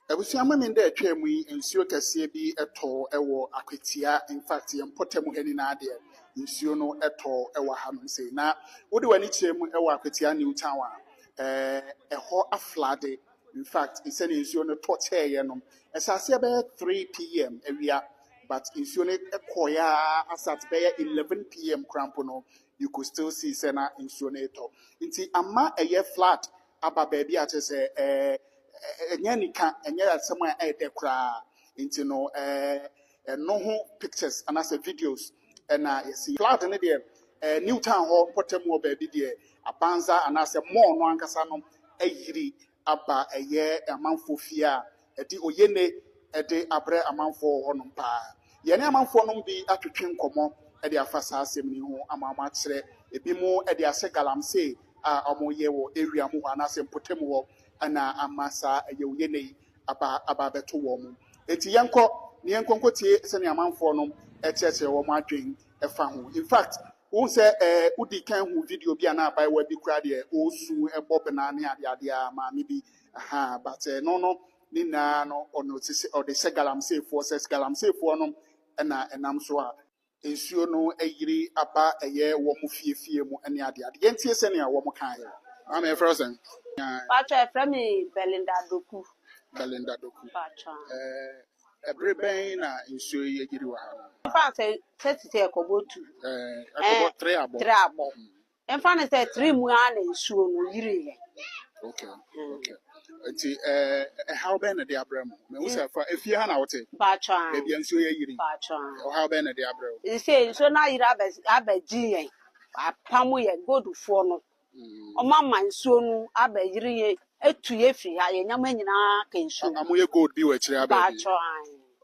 Ebusiama mende atwam yi nsuo kese bi eto ewo Akwatia, in fact yempotem hani na ade nsuo no eto ewo ha no sei na wode wani kyerem ewo Akwatia New Town eho aflade. In fact ise ne nsuo no to cheye no esase be 3 p.m. awia, but nsuo no ekoya asat be 11 p.m. crampo no you could still see sena nsuo no eto nti ama eye flat aba baby ate se enye nika enye asem a ede kra nti no no ho pictures and as videos na yesi flat ne de New Town hall potem wo baby de abanza and as more no ankasa no ayiri aba eye amanfo fia edi oyene ede abre amanfo honom pa ye ne amanfo no bi atwetwe nkomo ede afasa asem ni ho amama kire ebi mo ede ase Galamsey a omoye wo area mo ana asem potem wo ana amasa ye oyene aba beto wo mo eti yenko tie se ne amanfo no echeche wo mo adwen efa ho. In fact won say udi kan hu video bi ana bai wa bi kra de osu ebob na ne ade ma me bi but no ni na no ono tise o de se Galamsey forces Galamsey for no na enam so a ensuo no ayiri aba eye wo mo fiefie mu ene ade yentie se ne a wo mo kan ya am e frozen Pacha from me Belinda Doku Pacha every ben na ensuo ye agiri wa ha Pacha say ekobotu akobo 3 abo en fa ne say 3 mu ana ensuo no yiri ye okay nti how ben na de abram me wo say fa efie ha na wote Pacha be bia ensuo ye yiri Pacha how ben na de abram e say ensuo na yiri abaji yen apamu ye godufo no Omama nsuo no abayiri ye etu ye fi ha ye nyama nyina ka nsuo amoye gold bi wa kire aba bi Pacha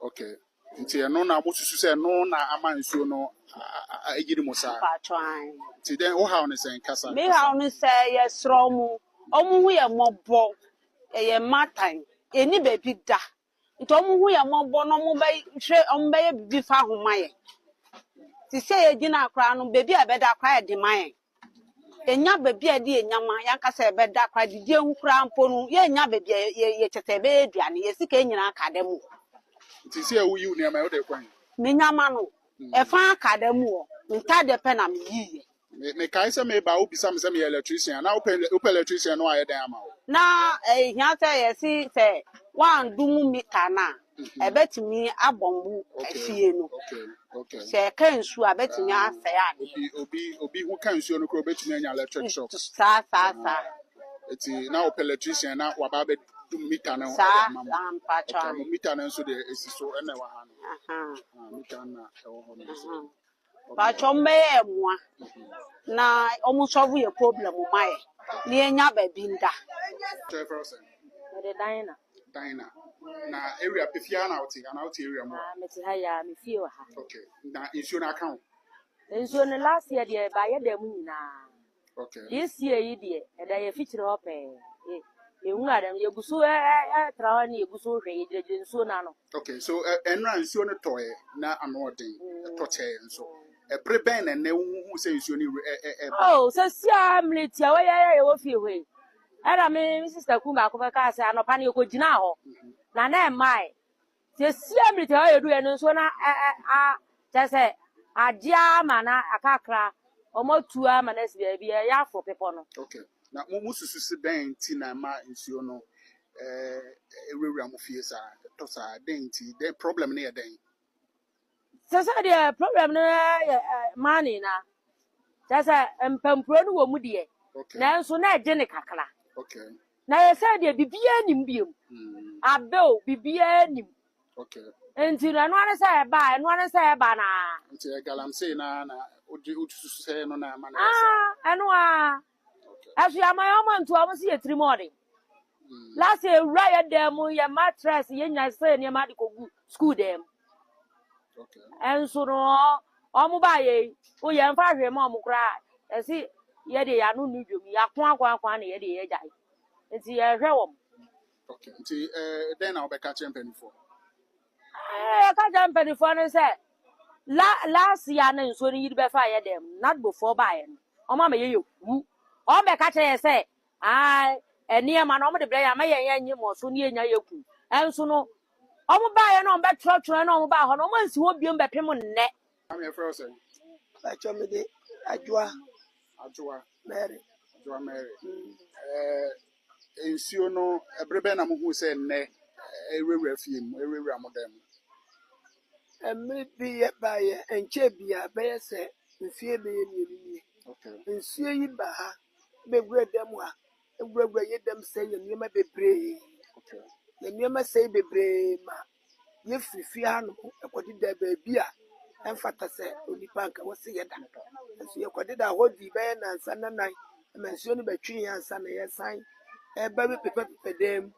okay nti eno na amosusu se no na ama nsuo no agiri mo sa Pacha nti den wo ha on sen kasa me ha on say ye sro mu omu hu ye mobo ye matan eni be bi da nti omu hu ye mobo no mu be hwe omu be ye bibi fa homa ye ti se ye gina akra no bebi abeda akra ye de man enya bebi ade enyama yankasa ebeda akra de die nkura mpo no ye enya bebi ye chete be aduane ye sika nyina akademu nti se awu yu ne ma wo de kwan me nyama no e fa akademu o nta de pe na me yiye me kai se me ba obi sam se me electrician na open electrician no aye dan ama wo na hia se ye si se wan dumu mita na ebetimi abombu afie no okay se ka nsu abetimi asai ade obi hu kan nsuo no ko betumi anya electric shock sa eti na open electrician na wa ba be dum mita na sa mama ampacha mo mita na nso de esiso ene wa ha no mita na e wo ho no pacho mbe emwa na omu solve your problem mai ni enya ba binda the dina na area pefia na oti ana oti area mo meti ha ya me fie ha okay na issue na account nso ne last year de ba ye da mu nyina okay this year yi de e da ye feature ho pe ehu adam ye guso tra ho ne ye guso hwe ye de nso na no okay so enra issue no toye na anoden to che nso ebre ben na ne hu se issue ni oh so sia mlitia we ye wo fie hwe era me sister ku ba ko ba ka se anopa ne ko gina ho na mai se sia mlitia ye du ye nso na jase adia mana akakra omotu ama na sibia bia ya afọ pepo no okay na mo susu se den ti na ma nsuo no ewura mo fie sa to sa den ti the problem na ye den sasa the problem na money na sasa mpampro no wo mu de na nso na eje ne kakra okay na ye say de bibia nim biem abel bibia nim okay enti na no ane say ba na nti Galamsey na odu se no na ma na eno asu amayomo ntu amu si yetiri mode last year right dem ye mattress ye nya say ne ma de kogu school dem okay enso no omu ba ye o ye mfa hwe ma omu kra esi ye de ya no nudwom ya ko akwa na ye de ye jai enti ye hwe wom okay nti then na obeka champion for ka champion for no say last year na nso ni yiri be fa ye dem not before ba ye no o ma me ye wu o be ka che ye say nneɛma na ɔmo de brɛ yɛ ama yɛn yɛn nyɛ so ne yɛnya yɛku ɛnso no ɔmo baa yɛ na ɔmo bɛtrɔtrɔ na ɔmo baa hɔ na ɔmo ansi hɔ biom bɛpem nnɛ I'm your first. Bacho me de Ajwa Mary. Nsuo no ebrebe na mo hu se nne ewewura fie mu ewewura mo dem. Emre bi ba ye enche bia be ye se nfie be ye mienu. Okay. Nsuo yi ba ha be gura dem a egura ye dem se ye niema bebre. Okay. Ye niema se bebre ma ye fifie ha no ekodi da ba bia emfata se onipa nka wo se ye da. Nso ye kodi da hodi be na nsa na nan. Mensuo no betwi ya nsa na ye san eba be pepe dem.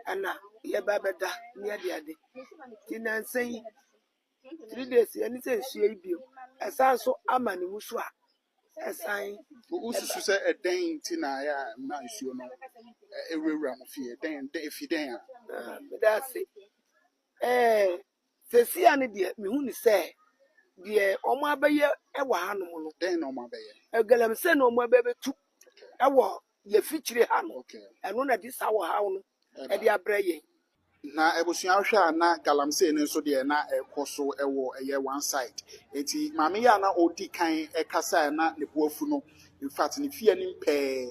Ana ye ba beda ne ade tinansen 3 days any say nsuo ibio esan so ama ne musu a esan Ususu se eden ti na ya na nsuo no ewewura mo fie den efiden a. me da se sesi ane de me hu ni se de omo abaye e wa hanom no Den no ma be ye. Galamsey no omo ababetu e wo ye fikyire ha no Okay. eno na di sa wo ha no e de abra ye Na ebusua hwa na Galamsey ne nso de na ekoso ewo eye one side. Enti maame ya na odi kan ekasa na ne boafu no in fact ne fie nim pe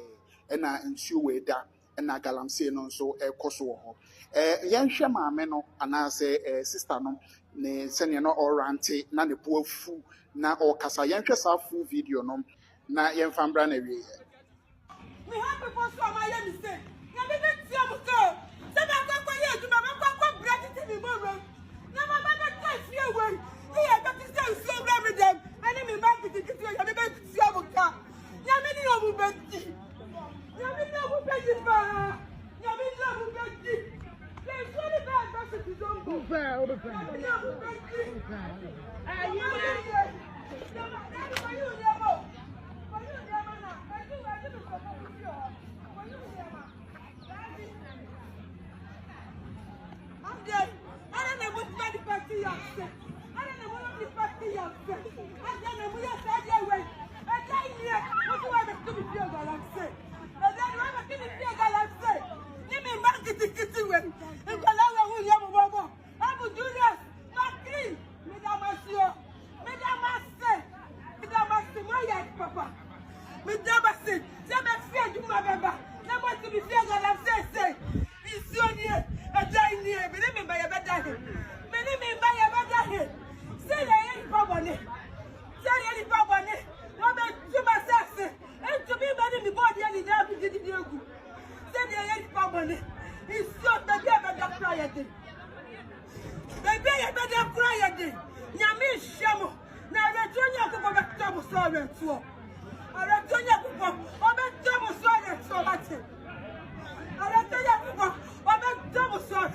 na nsuo we da na Galamsey no nso ekoso wo ho. Yenhwe maame no ana se sister no ne sene no orante na ne boafu na okasa yenhwe sa full video no na yemfa mbra na wie. We have people so my mistake. Na me be tia mo so. Se ba kwa ye aduma ba kwa bread ti mi mo ro. Na ma ba be tia fie we. He e be ti say so bra me dem. Ani me ba ti ya me be tia mo ka. Ya me ni o mu be ti. Ya me ni o mu be ti ba. Ya me ni o mu be ti. Le so ni ba ba se ti do mo. Ba o be fa. Ya me ni o mu be ti. Ayi ma ye. Ya ma na ni ma yu ni mo. Ma yu ni ma na. I do so. I'm dead. I don't know what the party you said. I don't know what the party you said. I don't know what you said your way. I tell you, what do I have to be feel Galamsey? And then I have to be feel Galamsey. You mean market the kitchen way. And Galawa who you have a I'm a Julius, not clean. Madame Monsieur, Madame Master, Madame Master, my yard, Papa. Madame Master, I'm afraid you, my member. Now what to be feel Galamsey say. It's your year. I die near. Me me buy a better. Me buy a better. Say any problem. Say any problem. No be to myself. And to me me body any day be did you go. Say any problem. It's so baby a better cry again. Baby a better cry again. Nyame shamo. Na retonya ko ba tomo so reto. Retonya ko ba tomo so reto. I don't tell you, I'm double sorry.